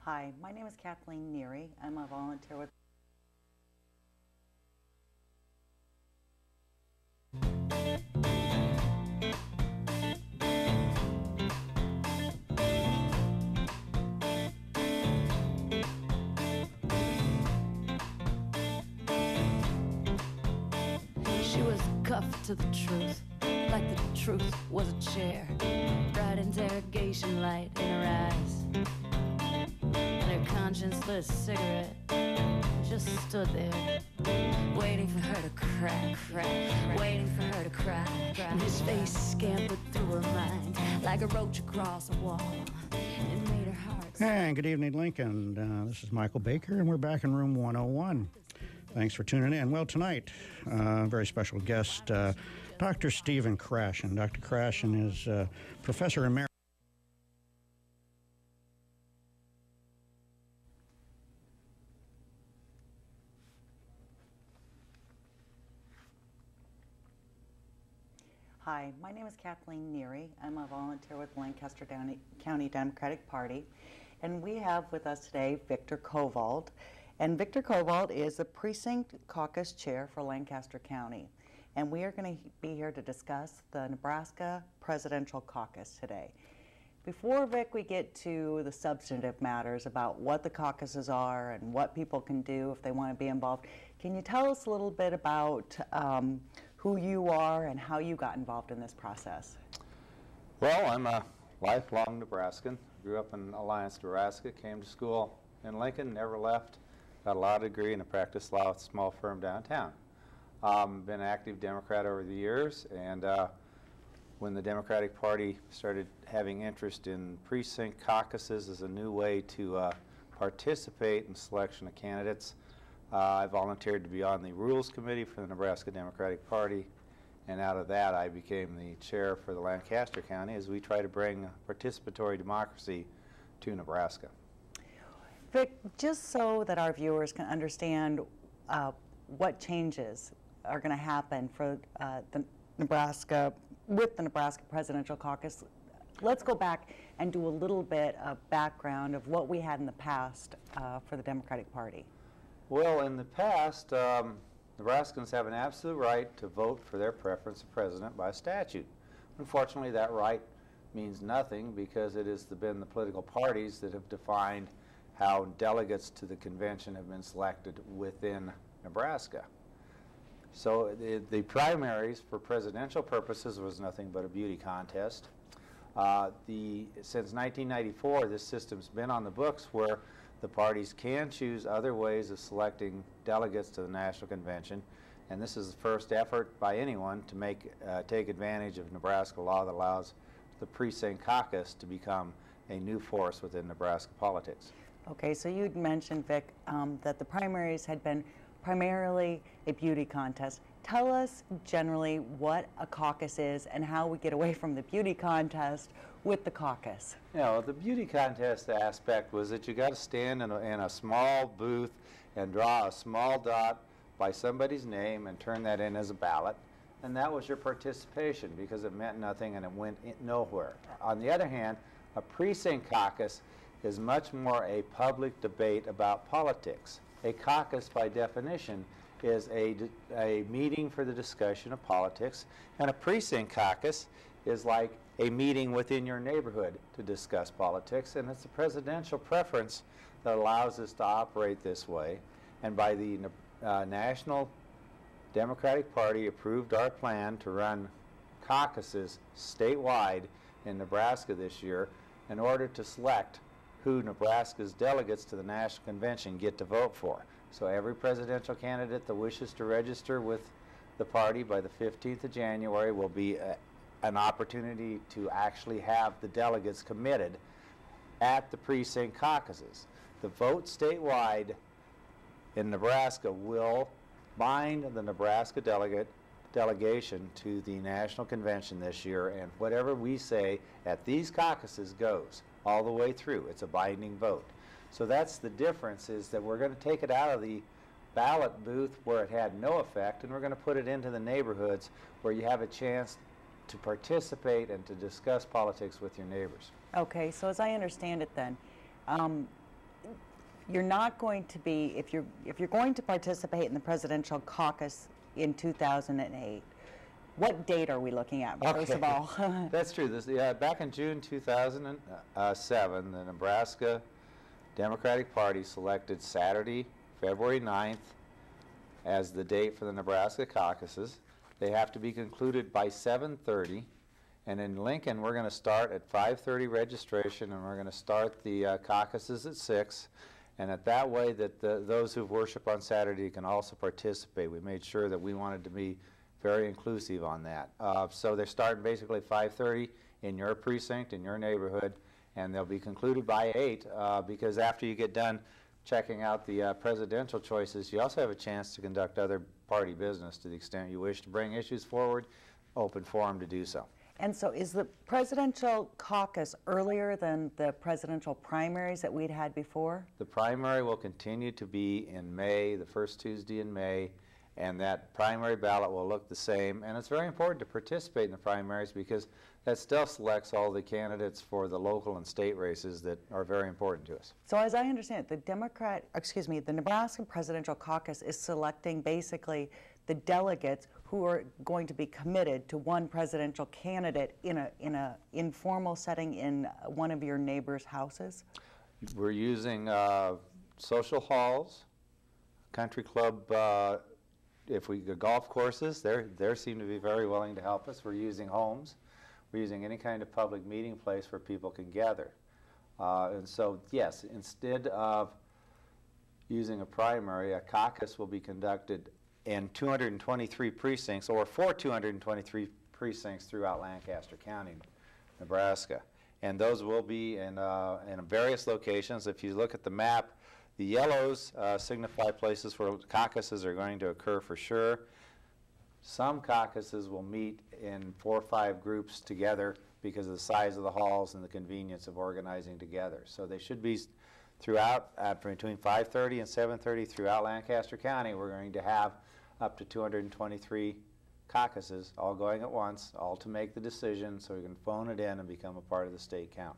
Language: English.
Hi, my name is Kathleen Neary. I'm a volunteer with She was cuffed to the truth, like the truth was a chair. Bright interrogation light in her eyes, and her conscienceless cigarette just stood there, waiting for her to crack, waiting for her to cry. And his face scampered through her mind like a roach across a wall. It made her heart. And good evening, Lincoln. This is Michael Baker, and we're back in room 101. Thanks for tuning in. Well, tonight, very special guest, Dr. Stephen Krashen. Dr. Krashen is Professor Emeritus. Hi, my name is Kathleen Neary. I'm a volunteer with Lancaster County Democratic Party, and we have with us today Victor Covalt. And Victor Covalt is the Precinct Caucus Chair for Lancaster County. And we are going to be here to discuss the Nebraska Presidential Caucus today. Before, Vic, we get to the substantive matters about what the caucuses are and what people can do if they want to be involved, can you tell us a little bit about who you are and how you got involved in this process? Well, I'm a lifelong Nebraskan. Grew up in Alliance, Nebraska, came to school in Lincoln, never left. Got a law degree and I practiced law at a small firm downtown. Been an active Democrat over the years, and when the Democratic Party started having interest in precinct caucuses as a new way to participate in selection of candidates, I volunteered to be on the Rules Committee for the Nebraska Democratic Party, and out of that I became the chair for the Lancaster County as we try to bring participatory democracy to Nebraska. Vic, just so that our viewers can understand what changes are going to happen for the Nebraska Presidential Caucus, let's go back and do a little bit of background of what we had in the past for the Democratic Party. Well, in the past, Nebraskans have an absolute right to vote for their preference of president by statute. Unfortunately, that right means nothing because it has been the political parties that have defined how delegates to the convention have been selected within Nebraska. So the primaries for presidential purposes was nothing but a beauty contest. Since 1994, this system's been on the books where the parties can choose other ways of selecting delegates to the national convention, and this is the first effort by anyone to take advantage of Nebraska law that allows the Precinct Caucus to become a new force within Nebraska politics. Okay, so you'd mentioned, Vic, that the primaries had been primarily a beauty contest. Tell us generally what a caucus is and how we get away from the beauty contest with the caucus. You know, the beauty contest aspect was that you got to stand in a small booth and draw a small dot by somebody's name and turn that in as a ballot, and that was your participation because it meant nothing and it went nowhere. On the other hand, a precinct caucus is much more a public debate about politics. A caucus, by definition, is a meeting for the discussion of politics, and a precinct caucus is like a meeting within your neighborhood to discuss politics, and it's a presidential preference that allows us to operate this way. And by the National Democratic Party approved our plan to run caucuses statewide in Nebraska this year in order to select who Nebraska's delegates to the National Convention get to vote for. So every presidential candidate that wishes to register with the party by the 15th of January will be an opportunity to actually have the delegates committed at the precinct caucuses. The vote statewide in Nebraska will bind the Nebraska delegation to the National Convention this year, and whatever we say at these caucuses goes all the way through. It's a binding vote. So that's the difference, is that we're going to take it out of the ballot booth where it had no effect, and we're going to put it into the neighborhoods where you have a chance to participate and to discuss politics with your neighbors. Okay, so as I understand it then, you're not going to be, if you're going to participate in the presidential caucus in 2008, what date are we looking at, first of all? That's true. Back in June 2007, the Nebraska Democratic Party selected Saturday, February 9th, as the date for the Nebraska caucuses. They have to be concluded by 7:30. And in Lincoln, we're going to start at 5:30 registration, and we're going to start the caucuses at 6. And that way that those who worship on Saturday can also participate. We made sure that we wanted to be very inclusive on that. So they're starting basically 5:30 in your precinct, in your neighborhood, and they'll be concluded by 8 because after you get done checking out the presidential choices, you also have a chance to conduct other party business to the extent you wish to bring issues forward, open forum to do so. And so is the presidential caucus earlier than the presidential primaries that we'd had before? The primary will continue to be in May, the first Tuesday in May, and that primary ballot will look the same. And it's very important to participate in the primaries because that still selects all the candidates for the local and state races that are very important to us. So as I understand it, the Nebraska Presidential Caucus is selecting basically the delegates who are going to be committed to one presidential candidate in a informal setting in one of your neighbors' houses? We're using social halls, country club, if we go golf courses, they seem to be very willing to help us. We're using homes. We're using any kind of public meeting place where people can gather. And so, yes, instead of using a primary, a caucus will be conducted in 223 precincts, or for 223 precincts throughout Lancaster County, Nebraska. And those will be in various locations. If you look at the map, the yellows signify places where caucuses are going to occur for sure. Some caucuses will meet in 4 or 5 groups together because of the size of the halls and the convenience of organizing together. So they should be throughout, between 5:30 and 7:30 throughout Lancaster County. We're going to have up to 223 caucuses all going at once, all to make the decision so we can phone it in and become a part of the state count.